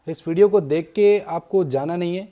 इस वीडियो को देख के आपको जाना नहीं है,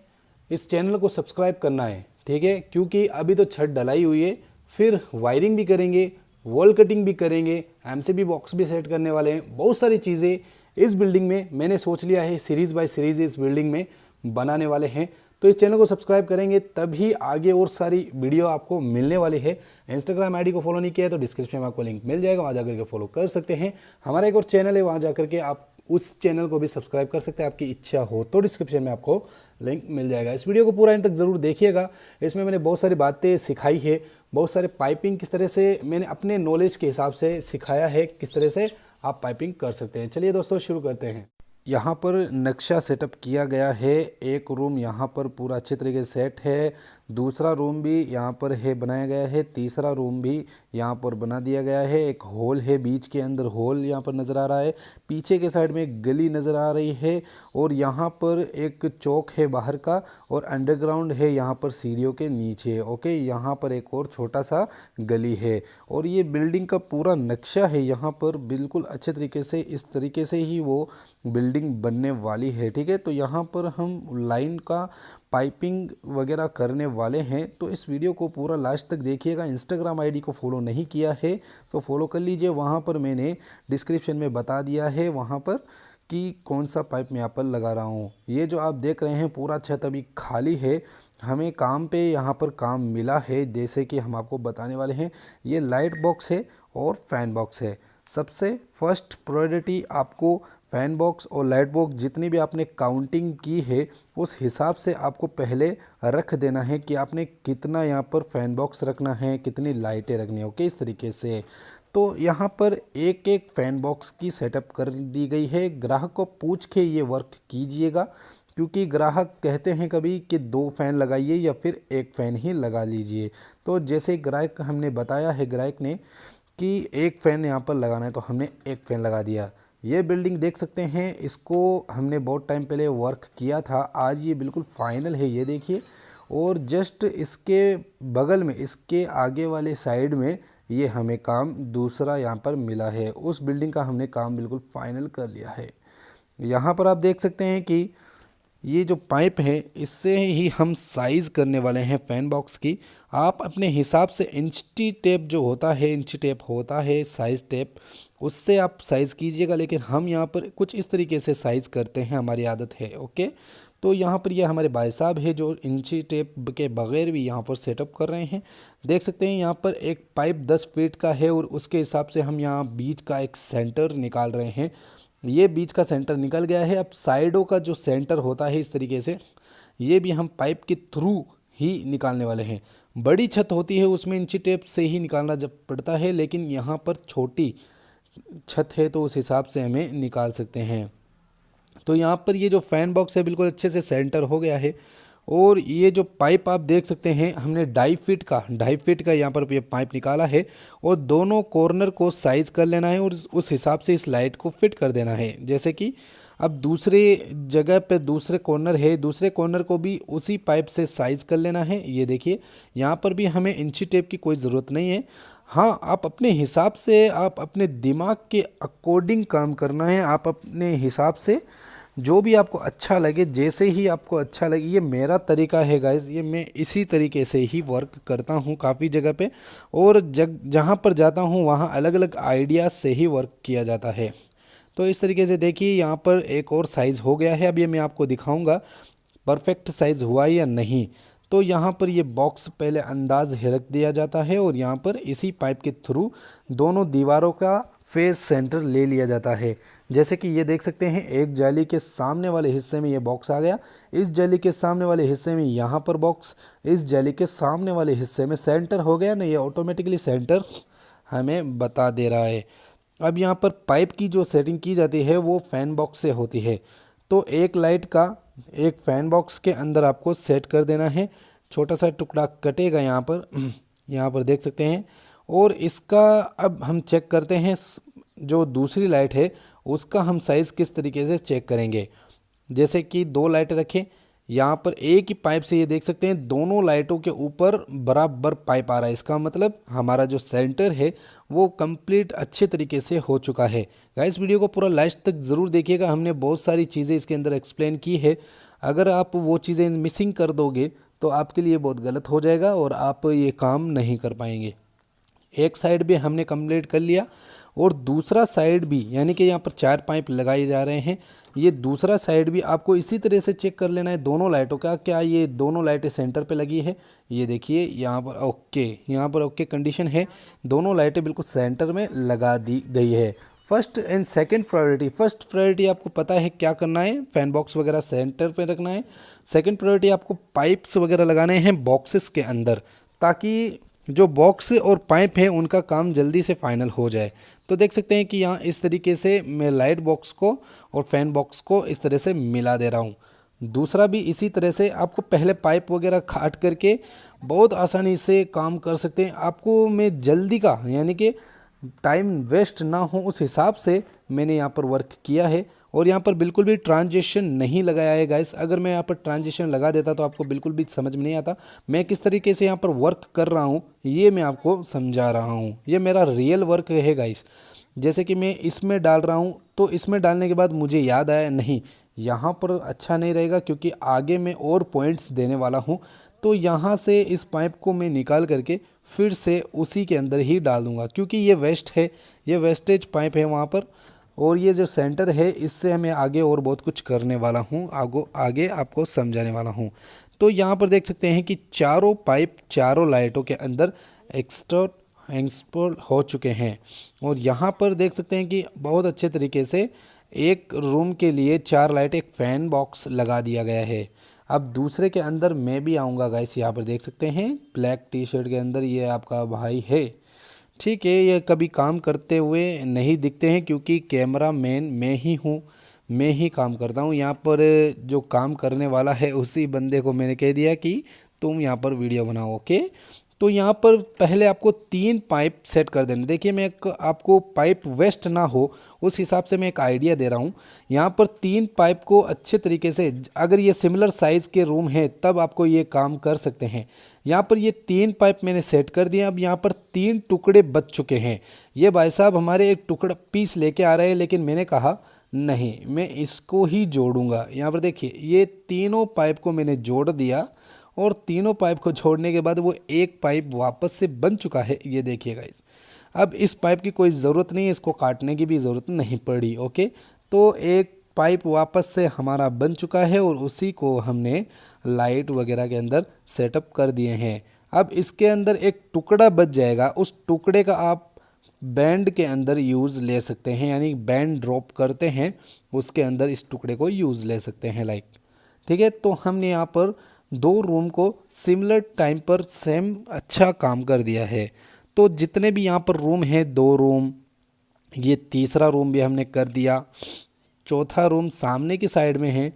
इस चैनल को सब्सक्राइब करना है, ठीक है। क्योंकि अभी तो छत डलाई हुई है, फिर वायरिंग भी करेंगे, वॉल कटिंग भी करेंगे, एमसीबी बॉक्स भी सेट करने वाले हैं। बहुत सारी चीज़ें इस बिल्डिंग में मैंने सोच लिया है, सीरीज़ बाय सीरीज़ इस बिल्डिंग में बनाने वाले हैं। तो इस चैनल को सब्सक्राइब करेंगे तभी आगे और सारी वीडियो आपको मिलने वाली है। इंस्टाग्राम आईडी को फॉलो नहीं किया है तो डिस्क्रिप्शन में आपको लिंक मिल जाएगा, वहाँ जाकर के फॉलो कर सकते हैं। हमारा एक और चैनल है, वहाँ जाकर के आप उस चैनल को भी सब्सक्राइब कर सकते हैं। आपकी इच्छा हो तो डिस्क्रिप्शन में आपको लिंक मिल जाएगा। इस वीडियो को पूरा एंड तक ज़रूर देखिएगा। इसमें मैंने बहुत सारी बातें सिखाई है, बहुत सारे पाइपिंग किस तरह से मैंने अपने नॉलेज के हिसाब से सिखाया है, किस तरह से आप पाइपिंग कर सकते हैं। चलिए दोस्तों शुरू करते हैं। यहाँ पर नक्शा सेटअप किया गया है। एक रूम यहाँ पर पूरा अच्छे तरीके से सेट है, दूसरा रूम भी यहाँ पर है बनाया गया है, तीसरा रूम भी यहाँ पर बना दिया गया है। एक हॉल है, बीच के अंदर हॉल यहाँ पर नज़र आ रहा है, पीछे के साइड में एक गली नज़र आ रही है और यहाँ पर एक चौक है बाहर का और अंडरग्राउंड है यहाँ पर सीढ़ियों के नीचे। ओके, यहाँ पर एक और छोटा सा गली है और ये बिल्डिंग का पूरा नक्शा है यहाँ पर बिल्कुल अच्छे तरीके से, इस तरीके से ही वो बिल्डिंग बनने वाली है, ठीक है। तो यहाँ पर हम लाइन का पाइपिंग वगैरह करने वाले हैं, तो इस वीडियो को पूरा लास्ट तक देखिएगा। इंस्टाग्राम आईडी को फॉलो नहीं किया है तो फॉलो कर लीजिए, वहाँ पर मैंने डिस्क्रिप्शन में बता दिया है वहाँ पर कि कौन सा पाइप मैं यहाँ पर लगा रहा हूँ। ये जो आप देख रहे हैं पूरा छत अभी खाली है, हमें काम पे यहाँ पर काम मिला है, जैसे कि हम आपको बताने वाले हैं। ये लाइट बॉक्स है और फैन बॉक्स है। सबसे फर्स्ट प्रायोरिटी आपको फैन बॉक्स और लाइट बॉक्स जितनी भी आपने काउंटिंग की है उस हिसाब से आपको पहले रख देना है कि आपने कितना यहाँ पर फैन बॉक्स रखना है, कितनी लाइटें रखनी है। ओके, इस तरीके से तो यहाँ पर एक एक फैन बॉक्स की सेटअप कर दी गई है। ग्राहक को पूछ के ये वर्क कीजिएगा, क्योंकि ग्राहक कहते हैं कभी कि 2 फैन लगाइए या फिर 1 फ़ैन ही लगा लीजिए। तो जैसे ग्राहक हमने बताया है, ग्राहक ने कि 1 फ़ैन यहाँ पर लगाना है तो हमने 1 फ़ैन लगा दिया। ये बिल्डिंग देख सकते हैं, इसको हमने बहुत टाइम पहले वर्क किया था, आज ये बिल्कुल फाइनल है, ये देखिए। और जस्ट इसके बगल में, इसके आगे वाले साइड में ये हमें काम दूसरा यहाँ पर मिला है। उस बिल्डिंग का हमने काम बिल्कुल फाइनल कर लिया है। यहाँ पर आप देख सकते हैं कि ये जो पाइप है इससे ही हम साइज़ करने वाले हैं फैन बॉक्स की। आप अपने हिसाब से इंची टेप जो होता है, इंची टेप होता है साइज़ टेप, उससे आप साइज़ कीजिएगा, लेकिन हम यहाँ पर कुछ इस तरीके से साइज़ करते हैं, हमारी आदत है। ओके, तो यहाँ पर ये हमारे भाई साहब है जो इंची टेप के बगैर भी यहाँ पर सेटअप कर रहे हैं। देख सकते हैं यहाँ पर एक पाइप 10 फीट का है और उसके हिसाब से हम यहाँ बीच का एक सेंटर निकाल रहे हैं। ये बीच का सेंटर निकल गया है। अब साइडों का जो सेंटर होता है इस तरीके से, ये भी हम पाइप के थ्रू ही निकालने वाले हैं। बड़ी छत होती है उसमें इंची टेप से ही निकालना जब पड़ता है, लेकिन यहाँ पर छोटी छत है तो उस हिसाब से हमें निकाल सकते हैं। तो यहाँ पर ये जो फैन बॉक्स है बिल्कुल अच्छे से सेंटर हो गया है और ये जो पाइप आप देख सकते हैं, हमने 2.5 फीट का यहाँ पर ये पाइप निकाला है और दोनों कॉर्नर को साइज़ कर लेना है और उस हिसाब से इस लाइट को फिट कर देना है। जैसे कि अब दूसरे जगह पे दूसरे कॉर्नर है, दूसरे कॉर्नर को भी उसी पाइप से साइज़ कर लेना है। ये देखिए, यहाँ पर भी हमें इंची टेप की कोई ज़रूरत नहीं है। हाँ, आप अपने हिसाब से, आप अपने दिमाग के अकॉर्डिंग काम करना है। आप अपने हिसाब से जो भी आपको अच्छा लगे, जैसे ही आपको अच्छा लगे, ये मेरा तरीका है गाइस, ये मैं इसी तरीके से ही वर्क करता हूँ काफ़ी जगह पे, और जहाँ पर जाता हूँ वहाँ अलग अलग आइडियाज़ से ही वर्क किया जाता है। तो इस तरीके से देखिए यहाँ पर एक और साइज़ हो गया है। अब ये मैं आपको दिखाऊंगा परफेक्ट साइज़ हुआ या नहीं। तो यहाँ पर ये बॉक्स पहले अंदाज रख दिया जाता है और यहाँ पर इसी पाइप के थ्रू दोनों दीवारों का फेस सेंटर ले लिया जाता है। जैसे कि ये देख सकते हैं, एक जाली के सामने वाले हिस्से में ये बॉक्स आ गया, इस जाली के सामने वाले हिस्से में यहाँ पर बॉक्स, इस जाली के सामने वाले हिस्से में सेंटर हो गया ना, ये ऑटोमेटिकली सेंटर हमें बता दे रहा है। अब यहाँ पर पाइप की जो सेटिंग की जाती है वो फैन बॉक्स से होती है। तो एक लाइट का एक फैन बॉक्स के अंदर आपको सेट कर देना है। छोटा सा टुकड़ा कटेगा यहाँ पर, यहाँ पर देख सकते हैं। और इसका अब हम चेक करते हैं, जो दूसरी लाइट है उसका हम साइज़ किस तरीके से चेक करेंगे। जैसे कि 2 लाइटें रखें, यहाँ पर एक ही पाइप से ये देख सकते हैं दोनों लाइटों के ऊपर बराबर पाइप आ रहा है। इसका मतलब हमारा जो सेंटर है वो कंप्लीट अच्छे तरीके से हो चुका है। गाइस वीडियो को पूरा लास्ट तक ज़रूर देखिएगा, हमने बहुत सारी चीज़ें इसके अंदर एक्सप्लेन की है। अगर आप वो चीज़ें मिसिंग कर दोगे तो आपके लिए बहुत गलत हो जाएगा और आप ये काम नहीं कर पाएंगे। एक साइड भी हमने कंप्लीट कर लिया और दूसरा साइड भी, यानी कि यहाँ पर 4 पाइप लगाए जा रहे हैं। ये दूसरा साइड भी आपको इसी तरह से चेक कर लेना है दोनों लाइटों का, क्या ये दोनों लाइटें सेंटर पे लगी है। ये देखिए यहाँ पर ओके, यहाँ पर ओके कंडीशन है, दोनों लाइटें बिल्कुल सेंटर में लगा दी गई है। First and second priority, first priority आपको पता है क्या करना है, फैन बॉक्स वगैरह सेंटर पे रखना है। सेकंड प्रायोरिटी आपको पाइप्स वगैरह लगाने हैं बॉक्सेस के अंदर, ताकि जो बॉक्स और पाइप है उनका काम जल्दी से फाइनल हो जाए। तो देख सकते हैं कि यहाँ इस तरीके से मैं लाइट बॉक्स को और फैन बॉक्स को इस तरह से मिला दे रहा हूँ। दूसरा भी इसी तरह से आपको पहले पाइप वगैरह काट करके बहुत आसानी से काम कर सकते हैं। आपको मैं जल्दी का, यानी कि टाइम वेस्ट ना हो उस हिसाब से मैंने यहाँ पर वर्क किया है। और यहाँ पर बिल्कुल भी ट्रांजिशन नहीं लगाया है गाइस। अगर मैं यहाँ पर ट्रांजिशन लगा देता तो आपको बिल्कुल भी समझ में नहीं आता। मैं किस तरीके से यहाँ पर वर्क कर रहा हूँ ये मैं आपको समझा रहा हूँ, ये मेरा रियल वर्क है गाइस। जैसे कि मैं इसमें डाल रहा हूँ तो इसमें डालने के बाद मुझे याद आया नहीं यहाँ पर अच्छा नहीं रहेगा, क्योंकि आगे मैं और पॉइंट्स देने वाला हूँ। तो यहाँ से इस पाइप को मैं निकाल करके फिर से उसी के अंदर ही डाल दूँगा, क्योंकि ये वेस्ट है, ये वेस्टेज पाइप है वहाँ पर। और ये जो सेंटर है इससे मैं आगे और बहुत कुछ करने वाला हूँ, आगे आपको समझाने वाला हूँ। तो यहाँ पर देख सकते हैं कि चारों पाइप चारों लाइटों के अंदर एक्सपोर्ट हो चुके हैं। और यहाँ पर देख सकते हैं कि बहुत अच्छे तरीके से एक रूम के लिए 4 लाइट, एक फ़ैन बॉक्स लगा दिया गया है। अब दूसरे के अंदर मैं भी आऊँगा गाइस। यहाँ पर देख सकते हैं ब्लैक टी शर्ट के अंदर ये आपका भाई है, ठीक है। ये कभी काम करते हुए नहीं दिखते हैं, क्योंकि कैमरा मैन मैं ही हूँ, मैं ही काम करता हूँ। यहाँ पर जो काम करने वाला है उसी बंदे को मैंने कह दिया कि तुम यहाँ पर वीडियो बनाओ, ओके। तो यहाँ पर पहले आपको 3 पाइप सेट कर देने। देखिए मैं आपको पाइप वेस्ट ना हो उस हिसाब से मैं एक आइडिया दे रहा हूँ। यहाँ पर 3 पाइप को अच्छे तरीके से, अगर ये सिमिलर साइज़ के रूम है तब आपको ये काम कर सकते हैं। यहाँ पर ये 3 पाइप मैंने सेट कर दिए। अब यहाँ पर 3 टुकड़े बच चुके हैं। ये भाई साहब हमारे एक टुकड़ा पीस लेके आ रहे हैं, लेकिन मैंने कहा नहीं मैं इसको ही जोड़ूंगा। यहाँ पर देखिए ये तीनों पाइप को मैंने जोड़ दिया और तीनों पाइप को छोड़ने के बाद वो एक पाइप वापस से बन चुका है। ये देखिएगा गाइस, अब इस पाइप की कोई ज़रूरत नहीं है, इसको काटने की भी ज़रूरत नहीं पड़ी, ओके। तो एक पाइप वापस से हमारा बन चुका है और उसी को हमने लाइट वगैरह के अंदर सेटअप कर दिए हैं। अब इसके अंदर एक टुकड़ा बच जाएगा, उस टुकड़े का आप बैंड के अंदर यूज़ ले सकते हैं, यानी बैंड ड्रॉप करते हैं उसके अंदर इस टुकड़े को यूज़ ले सकते हैं लाइक, ठीक है। तो हमने यहाँ पर 2 रूम को सिमिलर टाइम पर सेम अच्छा काम कर दिया है। तो जितने भी यहाँ पर रूम हैं 2 रूम, ये तीसरा रूम भी हमने कर दिया, चौथा रूम सामने की साइड में है।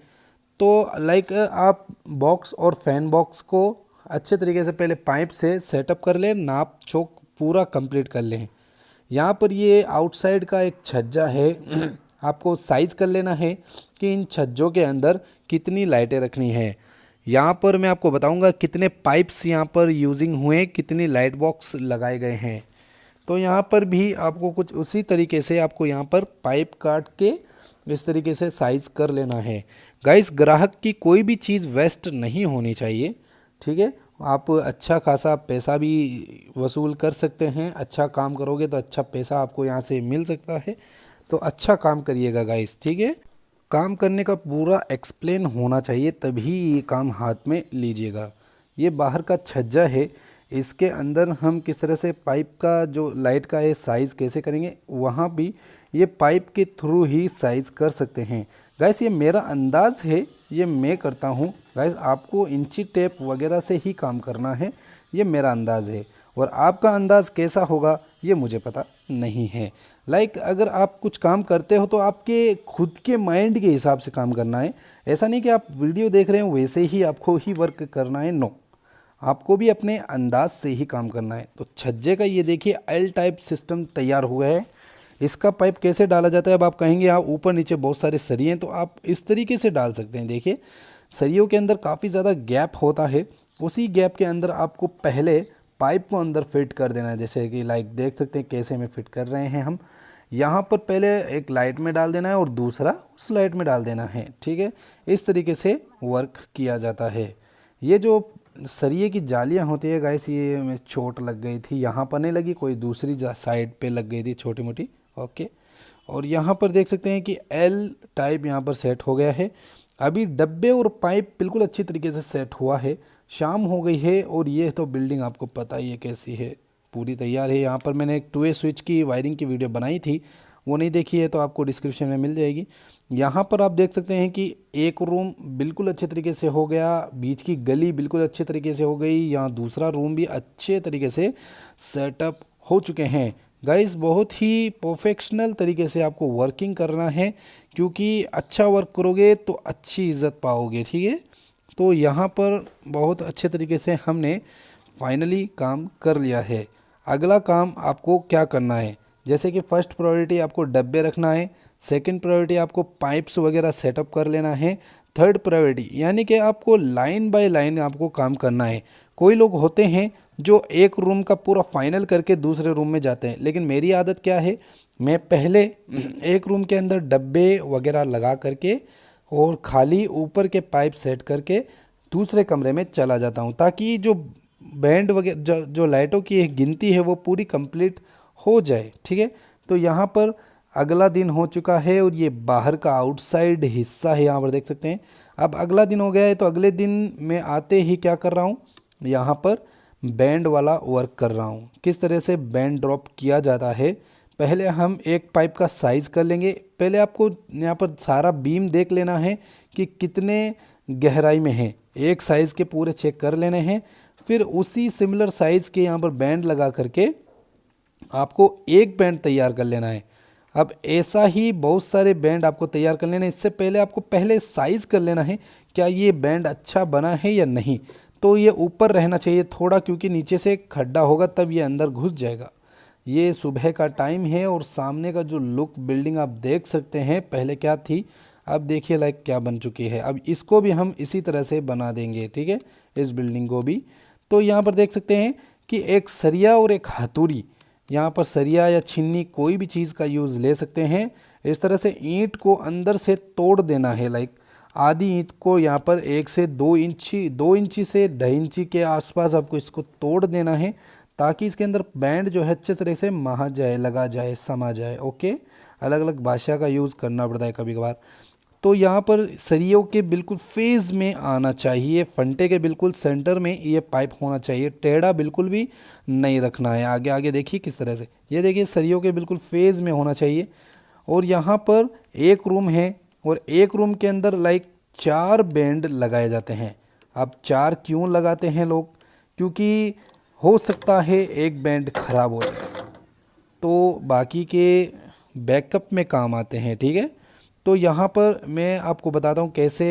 तो लाइक आप बॉक्स और फैन बॉक्स को अच्छे तरीके से पहले पाइप से सेटअप कर लें, नाप चोक पूरा कंप्लीट कर लें। यहाँ पर ये आउटसाइड का एक छज्जा है, आपको साइज कर लेना है कि इन छज्जों के अंदर कितनी लाइटें रखनी है। यहाँ पर मैं आपको बताऊंगा कितने पाइप्स यहाँ पर यूजिंग हुए, कितनी लाइट बॉक्स लगाए गए हैं। तो यहाँ पर भी आपको कुछ उसी तरीके से आपको यहाँ पर पाइप काट के इस तरीके से साइज़ कर लेना है। गाइस ग्राहक की कोई भी चीज़ वेस्ट नहीं होनी चाहिए, ठीक है। आप अच्छा खासा पैसा भी वसूल कर सकते हैं, अच्छा काम करोगे तो अच्छा पैसा आपको यहाँ से मिल सकता है। तो अच्छा काम करिएगा गाइस, ठीक है। काम करने का पूरा एक्सप्लेन होना चाहिए तभी ये काम हाथ में लीजिएगा। ये बाहर का छज्जा है, इसके अंदर हम किस तरह से पाइप का जो लाइट का है साइज़ कैसे करेंगे, वहाँ भी ये पाइप के थ्रू ही साइज़ कर सकते हैं। गाइस ये मेरा अंदाज़ है, ये मैं करता हूँ। गाइस आपको इंची टेप वगैरह से ही काम करना है, ये मेरा अंदाज़ है। और आपका अंदाज़ कैसा होगा ये मुझे पता नहीं है। लाइक अगर आप कुछ काम करते हो तो आपके खुद के माइंड के हिसाब से काम करना है। ऐसा नहीं कि आप वीडियो देख रहे हो वैसे ही आपको ही वर्क करना है, नो, आपको भी अपने अंदाज से ही काम करना है। तो छज्जे का ये देखिए एल टाइप सिस्टम तैयार हुआ है। इसका पाइप कैसे डाला जाता है, अब आप कहेंगे आप ऊपर नीचे बहुत सारे सरिये हैं, तो आप इस तरीके से डाल सकते हैं। देखिए सरियों के अंदर काफ़ी ज़्यादा गैप होता है, उसी गैप के अंदर आपको पहले पाइप को अंदर फिट कर देना है। जैसे कि लाइक देख सकते हैं कैसे में फिट कर रहे हैं हम। यहाँ पर पहले एक लाइट में डाल देना है और दूसरा उस लाइट में डाल देना है, ठीक है। इस तरीके से वर्क किया जाता है। ये जो सरिये की जालियाँ होती है गाइस, ये में चोट लग गई थी, यहाँ पर नहीं लगी, कोई दूसरी साइड पे लग गई थी छोटी मोटी, ओके। और यहाँ पर देख सकते हैं कि एल टाइप यहाँ पर सेट हो गया है। अभी डब्बे और पाइप बिल्कुल अच्छी तरीके से सेट हुआ है। शाम हो गई है और ये तो बिल्डिंग आपको पता ही है कैसी है, पूरी तैयार है। यहाँ पर मैंने एक 2 वे स्विच की वायरिंग की वीडियो बनाई थी, वो नहीं देखी है तो आपको डिस्क्रिप्शन में मिल जाएगी। यहाँ पर आप देख सकते हैं कि एक रूम बिल्कुल अच्छे तरीके से हो गया, बीच की गली बिल्कुल अच्छे तरीके से हो गई, यहाँ दूसरा रूम भी अच्छे तरीके से सेटअप हो चुके हैं। गाइस बहुत ही प्रोफेशनल तरीके से आपको वर्किंग करना है, क्योंकि अच्छा वर्क करोगे तो अच्छी इज्जत पाओगे, ठीक है। तो यहाँ पर बहुत अच्छे तरीके से हमने फाइनली काम कर लिया है। अगला काम आपको क्या करना है, जैसे कि फर्स्ट प्रायोरिटी आपको डब्बे रखना है, सेकंड प्रायोरिटी आपको पाइप्स वगैरह सेटअप कर लेना है, थर्ड प्रायोरिटी यानी कि आपको लाइन बाय लाइन आपको काम करना है। कोई लोग होते हैं जो एक रूम का पूरा फाइनल करके दूसरे रूम में जाते हैं, लेकिन मेरी आदत क्या है, मैं पहले एक रूम के अंदर डब्बे वगैरह लगा करके और खाली ऊपर के पाइप सेट करके दूसरे कमरे में चला जाता हूँ, ताकि जो बैंड वगैरह जो लाइटों की एक गिनती है वो पूरी कंप्लीट हो जाए, ठीक है। तो यहाँ पर अगला दिन हो चुका है और ये बाहर का आउटसाइड हिस्सा है, यहाँ पर देख सकते हैं। अब अगला दिन हो गया है, तो अगले दिन मैं आते ही क्या कर रहा हूँ, यहाँ पर बैंड वाला वर्क कर रहा हूँ। किस तरह से बैंड ड्रॉप किया जाता है, पहले हम एक पाइप का साइज़ कर लेंगे। पहले आपको यहाँ पर सारा बीम देख लेना है कि कितने गहराई में है, एक साइज़ के पूरे चेक कर लेने हैं। फिर उसी सिमिलर साइज़ के यहाँ पर बैंड लगा करके आपको एक बैंड तैयार कर लेना है। अब ऐसा ही बहुत सारे बैंड आपको तैयार कर लेना है। इससे पहले आपको पहले साइज़ कर लेना है, क्या ये बैंड अच्छा बना है या नहीं। तो ये ऊपर रहना चाहिए थोड़ा, क्योंकि नीचे से खड्डा होगा तब ये अंदर घुस जाएगा। ये सुबह का टाइम है और सामने का जो लुक बिल्डिंग आप देख सकते हैं, पहले क्या थी अब देखिए लाइक क्या बन चुकी है। अब इसको भी हम इसी तरह से बना देंगे, ठीक है, इस बिल्डिंग को भी। तो यहाँ पर देख सकते हैं कि एक सरिया और एक हथौड़ी, यहाँ पर सरिया या छिन्नी कोई भी चीज़ का यूज़ ले सकते हैं। इस तरह से ईंट को अंदर से तोड़ देना है, लाइक आधी ईंट को यहाँ पर 1 से 2 इंची 2 इंची से 2.5 इंची के आसपास आपको इसको तोड़ देना है, ताकि इसके अंदर बैंड जो है अच्छे तरह से महा जाए, लगा जाए, समा जाए, ओके। अलग अलग भाषा का यूज़ करना पड़ता है कभी कभार। तो यहाँ पर सरियों के बिल्कुल फेज़ में आना चाहिए, फंटे के बिल्कुल सेंटर में ये पाइप होना चाहिए, टेढ़ा बिल्कुल भी नहीं रखना है। आगे आगे देखिए किस तरह से, ये देखिए सरियों के बिल्कुल फेज़ में होना चाहिए। और यहाँ पर एक रूम है और एक रूम के अंदर लाइक 4 बैंड लगाए जाते हैं। अब 4 क्यों लगाते हैं लोग, क्योंकि हो सकता है एक बैंड खराब हो जाए तो बाकी के बैकअप में काम आते हैं, ठीक है। तो यहाँ पर मैं आपको बताता हूँ कैसे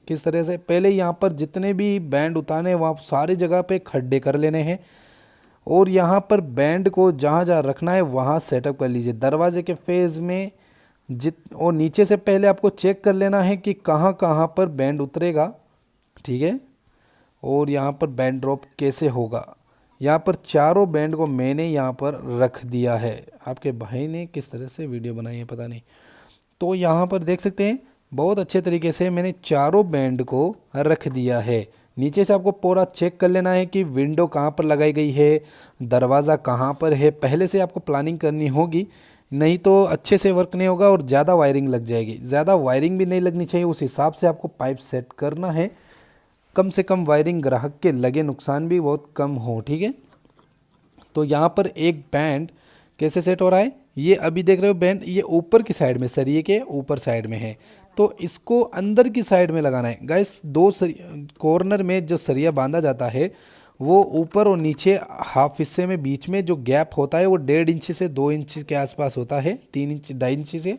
किस तरह से। पहले यहाँ पर जितने भी बैंड उतारने वहाँ सारी जगह पे खड्डे कर लेने हैं और यहाँ पर बैंड को जहाँ जहाँ रखना है वहाँ सेटअप कर लीजिए दरवाजे के फेज़ में। और नीचे से पहले आपको चेक कर लेना है कि कहाँ कहाँ पर बैंड उतरेगा, ठीक है, और यहाँ पर बैंड ड्रॉप कैसे होगा। यहाँ पर चारों बैंड को मैंने यहाँ पर रख दिया है। आपके भाई ने किस तरह से वीडियो बनाई है पता नहीं। तो यहाँ पर देख सकते हैं बहुत अच्छे तरीके से मैंने चारों बैंड को रख दिया है। नीचे से आपको पूरा चेक कर लेना है कि विंडो कहाँ पर लगाई गई है, दरवाज़ा कहाँ पर है, पहले से आपको प्लानिंग करनी होगी, नहीं तो अच्छे से वर्क नहीं होगा और ज़्यादा वायरिंग लग जाएगी। ज़्यादा वायरिंग भी नहीं लगनी चाहिए, उस हिसाब से आपको पाइप सेट करना है। कम से कम वायरिंग ग्राहक के लगे, नुकसान भी बहुत कम हो, ठीक है। तो यहाँ पर एक बैंड कैसे सेट हो रहा है, ये अभी देख रहे हो बैंड, ये ऊपर की साइड में, सरिये के ऊपर साइड में है, तो इसको अंदर की साइड में लगाना है गाइस। दो कॉर्नर में जो सरिया बांधा जाता है वो ऊपर और नीचे हाफ हिस्से में बीच में जो गैप होता है वो 1.5 इंच से 2 इंच के आसपास होता है, 3 इंच 2.5 इंच से,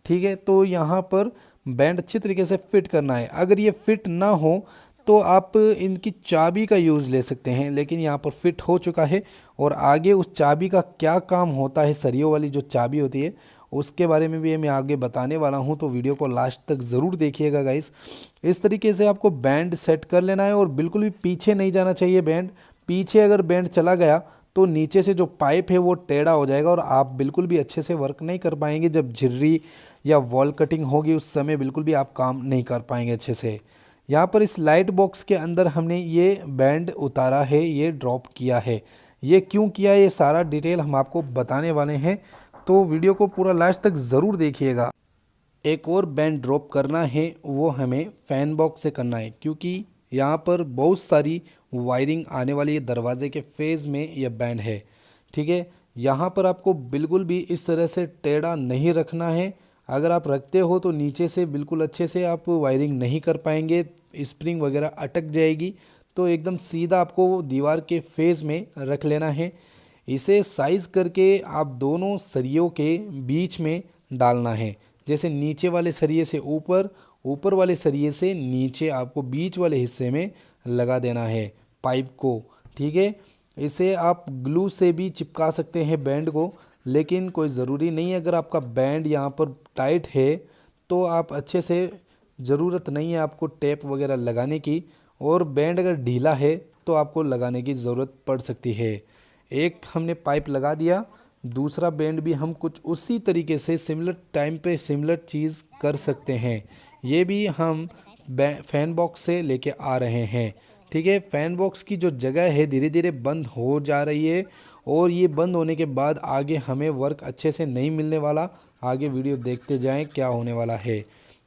ठीक है। तो यहाँ पर बैंड अच्छी तरीके से फिट करना है। अगर ये फिट ना हो तो आप इनकी चाबी का यूज़ ले सकते हैं, लेकिन यहाँ पर फिट हो चुका है। और आगे उस चाबी का क्या काम होता है, सरियों वाली जो चाबी होती है उसके बारे में भी मैं आगे बताने वाला हूँ, तो वीडियो को लास्ट तक ज़रूर देखिएगा गाइस। इस तरीके से आपको बैंड सेट कर लेना है और बिल्कुल भी पीछे नहीं जाना चाहिए बैंड। पीछे अगर बैंड चला गया तो नीचे से जो पाइप है वो टेढ़ा हो जाएगा और आप बिल्कुल भी अच्छे से वर्क नहीं कर पाएंगे। जब झिर्री या वॉल कटिंग होगी उस समय बिल्कुल भी आप काम नहीं कर पाएंगे अच्छे से। यहाँ पर इस लाइट बॉक्स के अंदर हमने ये बैंड उतारा है, ये ड्रॉप किया है। ये क्यों किया ये सारा डिटेल हम आपको बताने वाले हैं, तो वीडियो को पूरा लास्ट तक ज़रूर देखिएगा। एक और बैंड ड्रॉप करना है, वो हमें फैन बॉक्स से करना है, क्योंकि यहाँ पर बहुत सारी वायरिंग आने वाली है। दरवाजे के फेज़ में यह बैंड है, ठीक है। यहाँ पर आपको बिल्कुल भी इस तरह से टेढ़ा नहीं रखना है। अगर आप रखते हो तो नीचे से बिल्कुल अच्छे से आप वायरिंग नहीं कर पाएंगे, स्प्रिंग वगैरह अटक जाएगी। तो एकदम सीधा आपको दीवार के फेज़ में रख लेना है। इसे साइज़ करके आप दोनों सरियों के बीच में डालना है। जैसे नीचे वाले सरिये से ऊपर, ऊपर वाले सरिये से नीचे आपको बीच वाले हिस्से में लगा देना है पाइप को, ठीक है। इसे आप ग्लू से भी चिपका सकते हैं बैंड को, लेकिन कोई ज़रूरी नहीं है। अगर आपका बैंड यहाँ पर टाइट है तो आप अच्छे से, ज़रूरत नहीं है आपको टेप वगैरह लगाने की। और बैंड अगर ढीला है तो आपको लगाने की ज़रूरत पड़ सकती है। एक हमने पाइप लगा दिया, दूसरा बैंड भी हम कुछ उसी तरीके से सिमिलर टाइम पे सिमिलर चीज़ कर सकते हैं। ये भी हम फैन बॉक्स से लेके आ रहे हैं, ठीक है। फैन बॉक्स की जो जगह है धीरे धीरे बंद हो जा रही है और ये बंद होने के बाद आगे हमें वर्क अच्छे से नहीं मिलने वाला। आगे वीडियो देखते जाएं क्या होने वाला है।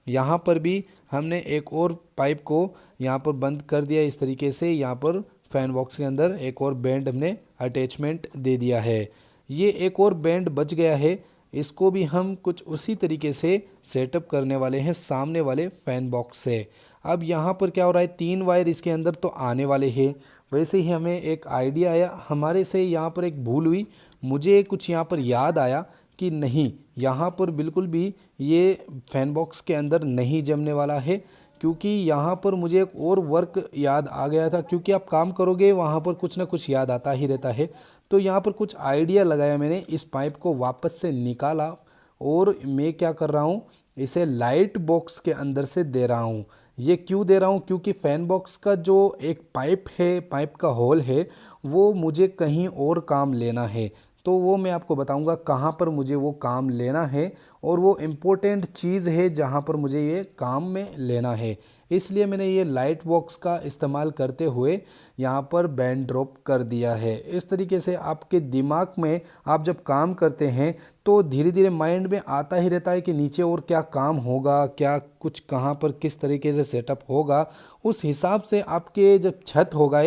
यहाँ पर भी हमने एक और पाइप को यहाँ पर बंद कर दिया इस तरीके से। यहाँ पर फैन बॉक्स के अंदर एक और बैंड हमने अटैचमेंट दे दिया है। ये एक और बैंड बच गया है, इसको भी हम कुछ उसी तरीके से सेटअप करने वाले हैं सामने वाले फैन बॉक्स से। अब यहाँ पर क्या हो रहा है, 3 वायर इसके अंदर तो आने वाले हैं। वैसे ही हमें एक आइडिया आया हमारे से, यहाँ पर एक भूल हुई, मुझे कुछ यहाँ पर याद आया कि नहीं, यहाँ पर बिल्कुल भी ये फैन बॉक्स के अंदर नहीं जमने वाला है। क्योंकि यहाँ पर मुझे एक और वर्क याद आ गया था, क्योंकि आप काम करोगे वहाँ पर कुछ ना कुछ याद आता ही रहता है। तो यहाँ पर कुछ आइडिया लगाया मैंने, इस पाइप को वापस से निकाला और मैं क्या कर रहा हूँ, इसे लाइट बॉक्स के अंदर से दे रहा हूँ। ये क्यों दे रहा हूँ, क्योंकि फैन बॉक्स का जो एक पाइप है, पाइप का होल है, वो मुझे कहीं और काम लेना है। तो वो मैं आपको बताऊंगा कहाँ पर मुझे वो काम लेना है, और वो इम्पोर्टेंट चीज़ है जहाँ पर मुझे ये काम में लेना है। इसलिए मैंने ये लाइट बॉक्स का इस्तेमाल करते हुए यहाँ पर बैंड ड्रॉप कर दिया है। इस तरीके से आपके दिमाग में आप जब काम करते हैं तो धीरे धीरे माइंड में आता ही रहता है कि नीचे और क्या काम होगा, क्या कुछ कहाँ पर किस तरीके से सेटअप होगा। उस हिसाब से आपके जब छत होगा,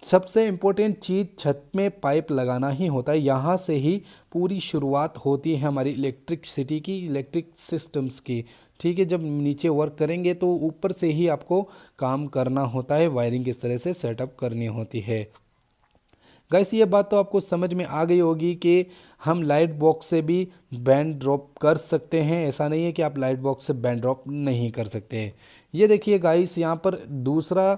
सबसे इम्पोर्टेंट चीज़ छत में पाइप लगाना ही होता है। यहाँ से ही पूरी शुरुआत होती है हमारी इलेक्ट्रिसिटी की, इलेक्ट्रिक सिस्टम्स की, ठीक है। जब नीचे वर्क करेंगे तो ऊपर से ही आपको काम करना होता है, वायरिंग किस तरह से सेटअप करनी होती है। गाइस ये बात तो आपको समझ में आ गई होगी कि हम लाइट बॉक्स से भी बैंड ड्रॉप कर सकते हैं। ऐसा नहीं है कि आप लाइट बॉक्स से बैंड ड्रॉप नहीं कर सकते। ये देखिए गाइस, यहाँ पर दूसरा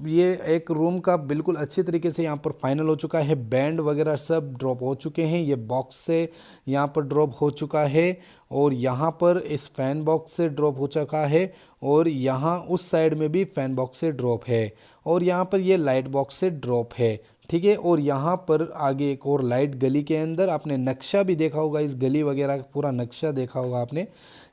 ये एक रूम का बिल्कुल अच्छी तरीके से यहाँ पर फाइनल हो चुका है। बैंड वगैरह सब ड्रॉप हो चुके हैं। ये बॉक्स से यहाँ पर ड्रॉप हो चुका है और यहाँ पर इस फैन बॉक्स से ड्रॉप हो चुका है और यहाँ उस साइड में भी फैन बॉक्स से ड्रॉप है और यहाँ पर ये लाइट बॉक्स से ड्रॉप है, ठीक है। और यहाँ पर आगे एक और लाइट गली के अंदर, आपने नक्शा भी देखा होगा, इस गली वगैरह का पूरा नक्शा देखा होगा आपने।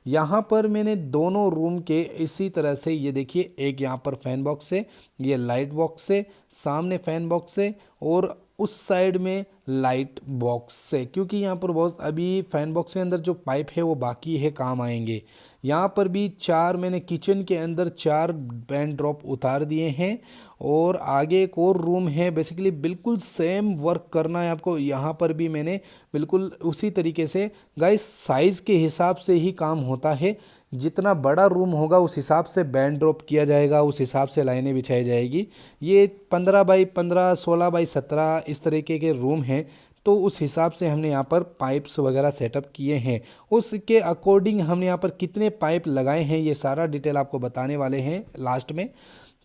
यहाँ पर मैंने दोनों रूम के इसी तरह से, ये देखिए, एक यहाँ पर फैन बॉक्स है, ये लाइट बॉक्स है, सामने फैन बॉक्स है और उस साइड में लाइट बॉक्स से, क्योंकि यहाँ पर बहुत अभी फैन बॉक्स के अंदर जो पाइप है वो बाकी है, काम आएंगे। यहाँ पर भी 4 मैंने किचन के अंदर 4 बैंड ड्रॉप उतार दिए हैं और आगे एक और रूम है। बेसिकली बिल्कुल सेम वर्क करना है आपको। यहाँ पर भी मैंने बिल्कुल उसी तरीके से, गाइस साइज़ के हिसाब से ही काम होता है। जितना बड़ा रूम होगा उस हिसाब से बैंड ड्रॉप किया जाएगा, उस हिसाब से लाइनें बिछाई जाएगी। ये 15 बाई 15, 16 बाई 17 इस तरीके के रूम हैं, तो उस हिसाब से हमने यहाँ पर पाइप्स वगैरह सेटअप किए हैं। उसके अकॉर्डिंग हमने यहाँ पर कितने पाइप लगाए हैं ये सारा डिटेल आपको बताने वाले हैं लास्ट में।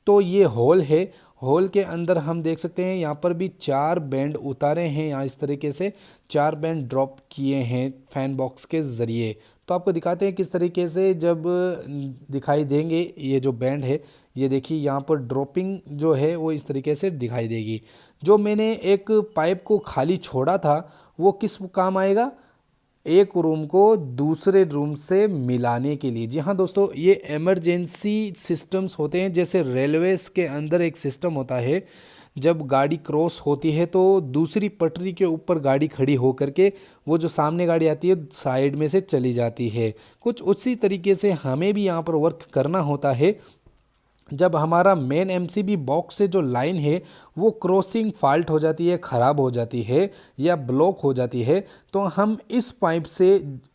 तो ये होल है, होल के अंदर हम देख सकते हैं यहाँ पर भी 4 बैंड उतारे हैं, यहाँ इस तरीके से 4 बैंड ड्रॉप किए हैं फैन बॉक्स के ज़रिए। तो आपको दिखाते हैं किस तरीके से जब दिखाई देंगे ये जो बैंड है। ये देखिए यहाँ पर ड्रॉपिंग जो है वो इस तरीके से दिखाई देगी। जो मैंने एक पाइप को खाली छोड़ा था वो किस काम आएगा, एक रूम को दूसरे रूम से मिलाने के लिए। जी हाँ दोस्तों, ये इमरजेंसी सिस्टम्स होते हैं। जैसे रेलवेज के अंदर एक सिस्टम होता है, जब गाड़ी क्रॉस होती है तो दूसरी पटरी के ऊपर गाड़ी खड़ी हो करके वो जो सामने गाड़ी आती है साइड में से चली जाती है। कुछ उसी तरीके से हमें भी यहाँ पर वर्क करना होता है। जब हमारा मेन एमसीबी बॉक्स से जो लाइन है वो क्रॉसिंग फॉल्ट हो जाती है, ख़राब हो जाती है या ब्लॉक हो जाती है, तो हम इस पाइप से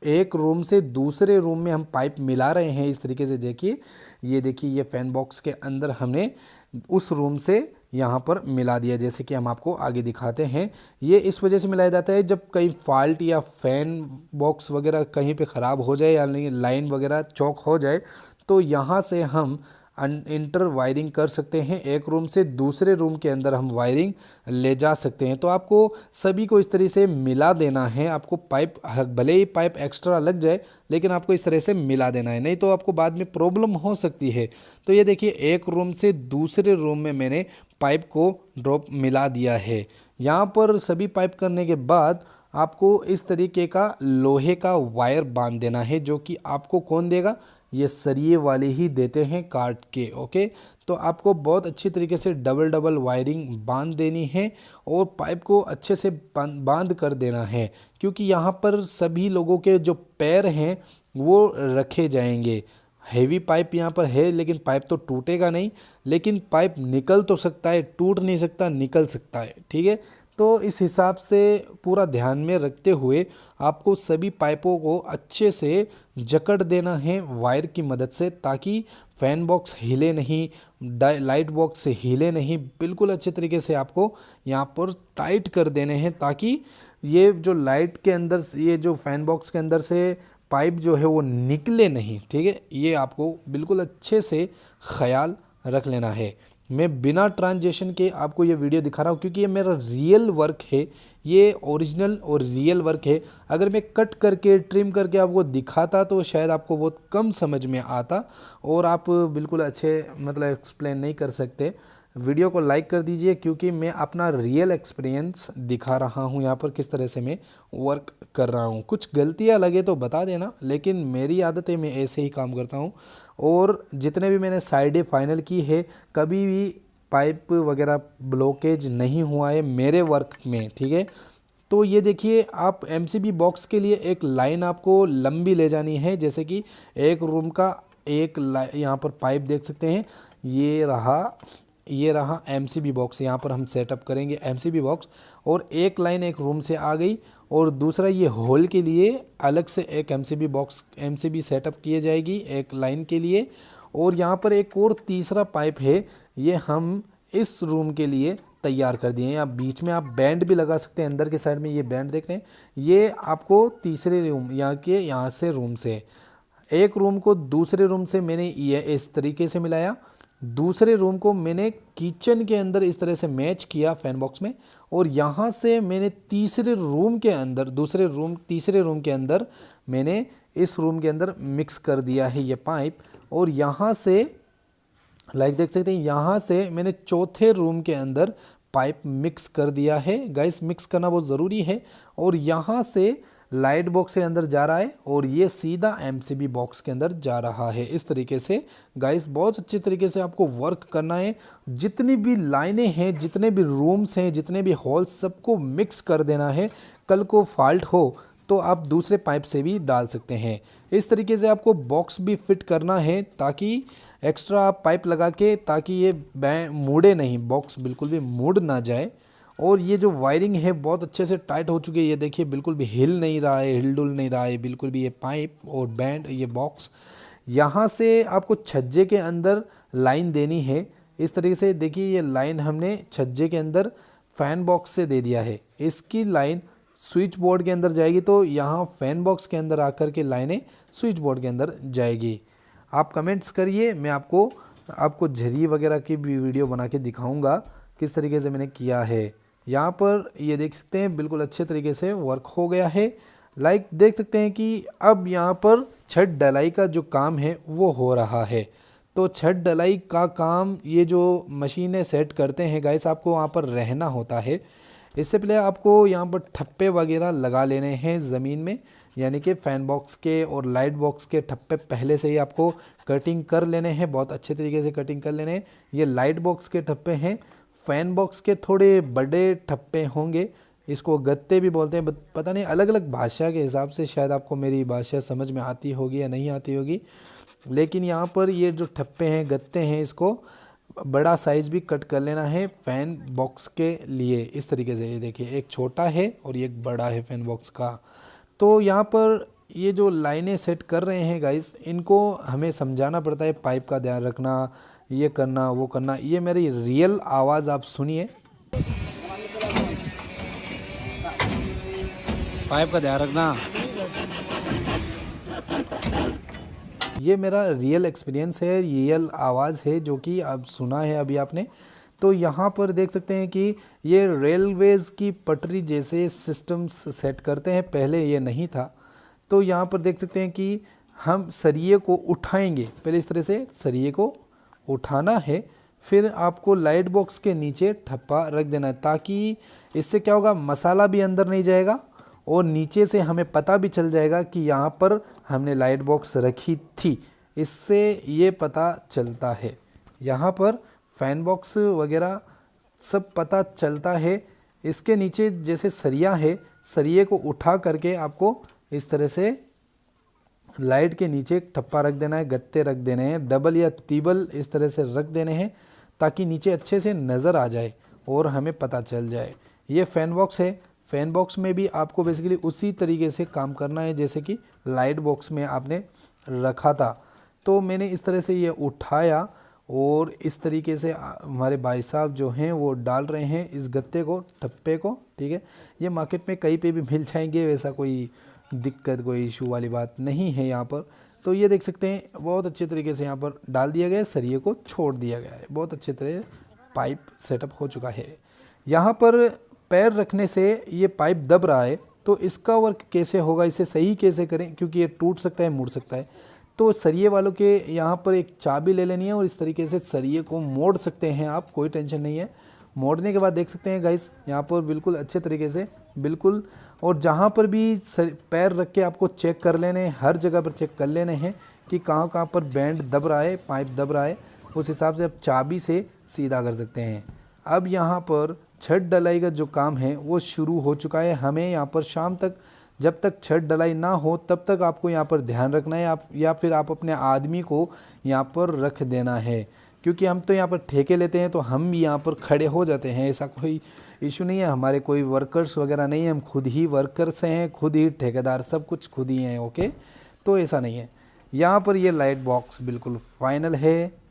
एक रूम से दूसरे रूम में हम पाइप मिला रहे हैं। इस तरीके से देखिए, ये देखिए ये फैन बॉक्स के अंदर हमने उस रूम से यहाँ पर मिला दिया, जैसे कि हम आपको आगे दिखाते हैं। ये इस वजह से मिलाया जाता है जब कहीं फॉल्ट या फैन बॉक्स वगैरह कहीं पे ख़राब हो जाए या लाइन वगैरह चौक हो जाए तो यहाँ से हम इंटर वायरिंग कर सकते हैं। एक रूम से दूसरे रूम के अंदर हम वायरिंग ले जा सकते हैं। तो आपको सभी को इस तरह से मिला देना है। आपको पाइप, भले ही पाइप एक्स्ट्रा लग जाए लेकिन आपको इस तरह से मिला देना है, नहीं तो आपको बाद में प्रॉब्लम हो सकती है। तो ये देखिए एक रूम से दूसरे रूम में मैंने पाइप को ड्रॉप मिला दिया है। यहाँ पर सभी पाइप करने के बाद आपको इस तरीके का लोहे का वायर बांध देना है, जो कि आपको कौन देगा, ये सरिये वाले ही देते हैं काट के। ओके, तो आपको बहुत अच्छी तरीके से डबल डबल वायरिंग बांध देनी है और पाइप को अच्छे से बांध कर देना है, क्योंकि यहाँ पर सभी लोगों के जो पैर हैं वो रखे जाएंगे। हैवी पाइप यहाँ पर है लेकिन पाइप तो टूटेगा नहीं, लेकिन पाइप निकल तो सकता है, टूट नहीं सकता, निकल सकता है। ठीक है, तो इस हिसाब से पूरा ध्यान में रखते हुए आपको सभी पाइपों को अच्छे से जकड़ देना है वायर की मदद से, ताकि फैन बॉक्स हिले नहीं, लाइट बॉक्स हिले नहीं। बिल्कुल अच्छे तरीके से आपको यहाँ पर टाइट कर देने हैं, ताकि ये जो लाइट के अंदर, ये जो फैन बॉक्स के अंदर से पाइप जो है वो निकले नहीं। ठीक है, ये आपको बिल्कुल अच्छे से ख्याल रख लेना है। मैं बिना ट्रांजेक्शन के आपको ये वीडियो दिखा रहा हूँ क्योंकि ये मेरा रियल वर्क है, ये ओरिजिनल और रियल वर्क है। अगर मैं कट करके ट्रिम करके आपको दिखाता तो शायद आपको बहुत कम समझ में आता और आप बिल्कुल अच्छे मतलब एक्सप्लेन नहीं कर सकते। वीडियो को लाइक कर दीजिए, क्योंकि मैं अपना रियल एक्सपीरियंस दिखा रहा हूँ यहाँ पर किस तरह से मैं वर्क कर रहा हूँ। कुछ गलतियाँ लगे तो बता देना, लेकिन मेरी आदत है, मैं ऐसे ही काम करता हूँ। और जितने भी मैंने साइडें फाइनल की है, कभी भी पाइप वगैरह ब्लॉकेज नहीं हुआ है मेरे वर्क में। ठीक है, तो ये देखिए, आप एमसीबी बॉक्स के लिए एक लाइन आपको लंबी ले जानी है। जैसे कि एक रूम का एक यहाँ पर पाइप देख सकते हैं, ये रहा एमसीबी बॉक्स। यहाँ पर हम सेटअप करेंगे एमसीबी बॉक्स, और एक लाइन एक रूम से आ गई, और दूसरा ये होल के लिए अलग से एक एमसीबी बॉक्स एमसीबी सेटअप किए जाएगी एक लाइन के लिए। और यहाँ पर एक और तीसरा पाइप है, ये हम इस रूम के लिए तैयार कर दिए हैं। आप बीच में आप बैंड भी लगा सकते हैं, अंदर के साइड में ये बैंड देख रहे हैं, ये आपको तीसरे रूम यहाँ से रूम से एक रूम को दूसरे रूम से मैंने ये इस तरीके से मिलाया, दूसरे रूम को मैंने किचन के अंदर इस तरह से मैच किया फैन बॉक्स में, और यहाँ से मैंने तीसरे रूम के अंदर तीसरे रूम के अंदर मैंने इस रूम के अंदर मिक्स कर दिया है ये पाइप। और यहाँ से लाइक देख सकते हैं, यहाँ से मैंने चौथे रूम के अंदर पाइप मिक्स कर दिया है। गाइस, मिक्स करना बहुत ज़रूरी है। और यहाँ से लाइट बॉक्स के अंदर जा रहा है और ये सीधा एमसीबी बॉक्स के अंदर जा रहा है। इस तरीके से गाइस बहुत अच्छे तरीके से आपको वर्क करना है। जितनी भी लाइनें हैं, जितने भी रूम्स हैं, जितने भी हॉल्स, सबको मिक्स कर देना है। कल को फॉल्ट हो तो आप दूसरे पाइप से भी डाल सकते हैं। इस तरीके से आपको बॉक्स भी फिट करना है, ताकि एक्स्ट्रा आप पाइप लगा के, ताकि ये मुड़े नहीं, बॉक्स बिल्कुल भी मुड़ ना जाए। और ये जो वायरिंग है बहुत अच्छे से टाइट हो चुकी है, ये देखिए बिल्कुल भी हिल नहीं रहा है, हिल-डुल नहीं रहा है बिल्कुल भी। ये पाइप और बैंड, ये बॉक्स, यहाँ से आपको छज्जे के अंदर लाइन देनी है। इस तरीके से देखिए, ये लाइन हमने छज्जे के अंदर फैन बॉक्स से दे दिया है। इसकी लाइन स्विच बोर्ड के अंदर जाएगी, तो यहाँ फैन बॉक्स के अंदर आकर के लाइनें स्विच बोर्ड के अंदर जाएगी। आप कमेंट्स करिए, मैं आपको आपको झरी वगैरह की भी वीडियो बना के दिखाऊंगा किस तरीके से मैंने किया है। यहाँ पर ये देख सकते हैं बिल्कुल अच्छे तरीके से वर्क हो गया है। लाइक देख सकते हैं कि अब यहाँ पर छत ढलाई का जो काम है वो हो रहा है। तो छत ढलाई का काम ये जो मशीनें सेट करते हैं गाइस, आपको वहाँ पर रहना होता है। इससे पहले आपको यहाँ पर ठप्पे वगैरह लगा लेने हैं ज़मीन में, यानी कि फ़ैन बॉक्स के और लाइट बॉक्स के ठप्पे पहले से ही आपको कटिंग कर लेने हैं, बहुत अच्छे तरीके से कटिंग कर लेने हैं। ये लाइट बॉक्स के ठप्पे हैं, फ़ैन बॉक्स के थोड़े बड़े ठप्पे होंगे, इसको गत्ते भी बोलते हैं। पता नहीं अलग अलग भाषा के हिसाब से शायद आपको मेरी भाषा समझ में आती होगी या नहीं आती होगी, लेकिन यहाँ पर ये जो ठप्पे हैं, गत्ते हैं, इसको बड़ा साइज़ भी कट कर लेना है फ़ैन बॉक्स के लिए। इस तरीके से ये देखिए, एक छोटा है और एक बड़ा है फ़ैन बॉक्स का। तो यहाँ पर ये जो लाइनें सेट कर रहे हैं गाइस, इनको हमें समझाना पड़ता है, पाइप का ध्यान रखना, ये करना वो करना। ये मेरी रियल आवाज़ आप सुनिए, पाइप का ध्यान रखना। ये मेरा रियल एक्सपीरियंस है, रियल आवाज़ है जो कि अब सुना है अभी आपने। तो यहाँ पर देख सकते हैं कि ये रेलवेज़ की पटरी जैसे सिस्टम्स सेट करते हैं, पहले ये नहीं था। तो यहाँ पर देख सकते हैं कि हम सरिये को उठाएंगे, पहले इस तरह से सरिये को उठाना है, फिर आपको लाइट बॉक्स के नीचे ठप्पा रख देना है, ताकि इससे क्या होगा, मसाला भी अंदर नहीं जाएगा और नीचे से हमें पता भी चल जाएगा कि यहाँ पर हमने लाइट बॉक्स रखी थी। इससे ये पता चलता है, यहाँ पर फ़ैन बॉक्स वगैरह सब पता चलता है। इसके नीचे जैसे सरिया है, सरिये को उठा करके आपको इस तरह से लाइट के नीचे ठप्पा रख देना है, गत्ते रख देने हैं, डबल या तिबल इस तरह से रख देने हैं, ताकि नीचे अच्छे से नज़र आ जाए और हमें पता चल जाए। ये फ़ैन बॉक्स है, फ़ैन बॉक्स में भी आपको बेसिकली उसी तरीके से काम करना है जैसे कि लाइट बॉक्स में आपने रखा था। तो मैंने इस तरह से ये उठाया और इस तरीके से हमारे भाई साहब जो हैं वो डाल रहे हैं इस गत्ते को, ठप्पे को, ठीक है। ये मार्केट में कहीं पे भी मिल जाएंगे, वैसा कोई दिक्कत कोई इशू वाली बात नहीं है यहाँ पर। तो ये देख सकते हैं बहुत अच्छे तरीके से यहाँ पर डाल दिया गया है, सरिये को छोड़ दिया गया है, बहुत अच्छे तरह पाइप सेटअप हो चुका है। यहाँ पर पैर रखने से ये पाइप दब रहा है, तो इसका वर्क कैसे होगा, इसे सही कैसे करें, क्योंकि ये टूट सकता है, मुड़ सकता है। तो सरिये वालों के यहाँ पर एक चाबी ले लेनी है और इस तरीके से सरिये को मोड़ सकते हैं आप, कोई टेंशन नहीं है। मोड़ने के बाद देख सकते हैं गाइस, यहाँ पर बिल्कुल अच्छे तरीके से बिल्कुल, और जहाँ पर भी पैर रख के आपको चेक कर लेने हैं, हर जगह पर चेक कर लेने हैं कि कहाँ कहाँ पर बैंड दब रहा है, पाइप दब रहा है, उस हिसाब से आप चाबी से सीधा कर सकते हैं। अब यहाँ पर छत ढलाई का जो काम है वो शुरू हो चुका है। हमें यहाँ पर शाम तक, जब तक छत ढलाई ना हो तब तक आपको यहाँ पर ध्यान रखना है, आप या फिर आप अपने आदमी को यहाँ पर रख देना है, क्योंकि हम तो यहाँ पर ठेके लेते हैं, तो हम भी यहाँ पर खड़े हो जाते हैं, ऐसा कोई इशू नहीं है। हमारे कोई वर्कर्स वगैरह नहीं है, हम खुद ही वर्कर्स हैं, खुद ही ठेकेदार, सब कुछ खुद ही हैं, ओके। तो ऐसा नहीं है। यहाँ पर ये लाइट बॉक्स बिल्कुल फाइनल है।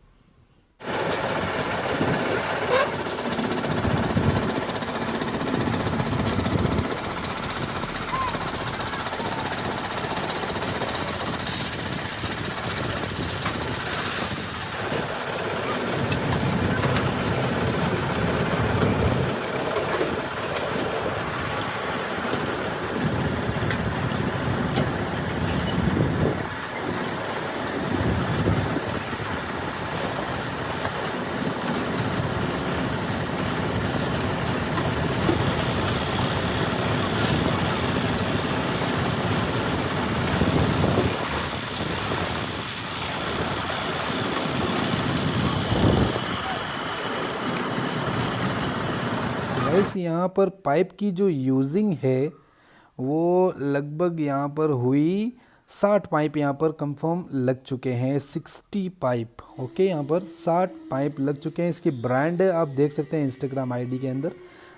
गाइस यहाँ पर पाइप की जो यूजिंग है वो लगभग यहाँ पर हुई 60 पाइप यहाँ पर कंफर्म लग चुके हैं, 60 पाइप, ओके। यहाँ पर 60 पाइप लग चुके हैं। इसकी ब्रांड आप देख सकते हैं इंस्टाग्राम आईडी के अंदर,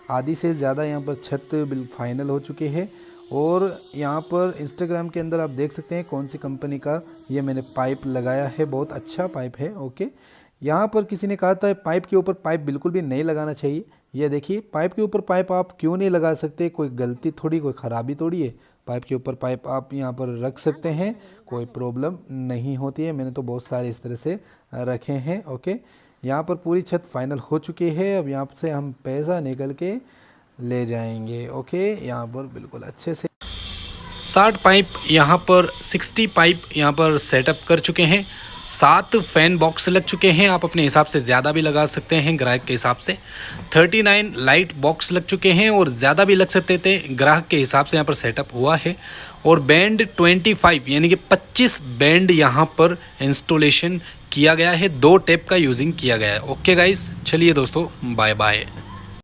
आधी से ज़्यादा यहाँ पर छत बिल फाइनल हो चुके हैं। और यहाँ पर इंस्टाग्राम के अंदर आप देख सकते हैं कौन सी कंपनी का ये मैंने पाइप लगाया है, बहुत अच्छा पाइप है, ओके। यहाँ पर किसी ने कहा था पाइप के ऊपर पाइप बिल्कुल भी नहीं लगाना चाहिए। ये देखिए, पाइप के ऊपर पाइप आप क्यों नहीं लगा सकते, कोई गलती थोड़ी, कोई ख़राबी थोड़ी है, पाइप के ऊपर पाइप आप यहाँ पर रख सकते हैं, कोई प्रॉब्लम नहीं होती है। मैंने तो बहुत सारे इस तरह से रखे हैं। ओके, यहाँ पर पूरी छत फाइनल हो चुकी है। अब यहाँ से हम पैसा निकल के ले जाएंगे। ओके, यहाँ पर बिल्कुल अच्छे से 60 पाइप यहाँ पर 60 पाइप यहाँ पर सेटअप कर चुके हैं। 7 फैन बॉक्स लग चुके हैं। आप अपने हिसाब से ज़्यादा भी लगा सकते हैं ग्राहक के हिसाब से। 39 लाइट बॉक्स लग चुके हैं और ज़्यादा भी लग सकते थे, ग्राहक के हिसाब से यहाँ पर सेटअप हुआ है। और बैंड 25 यानी कि 25 बैंड यहाँ पर इंस्टॉलेशन किया गया है। 2 टेप का यूजिंग किया गया है। ओके गाइस, चलिए दोस्तों, बाय बाय।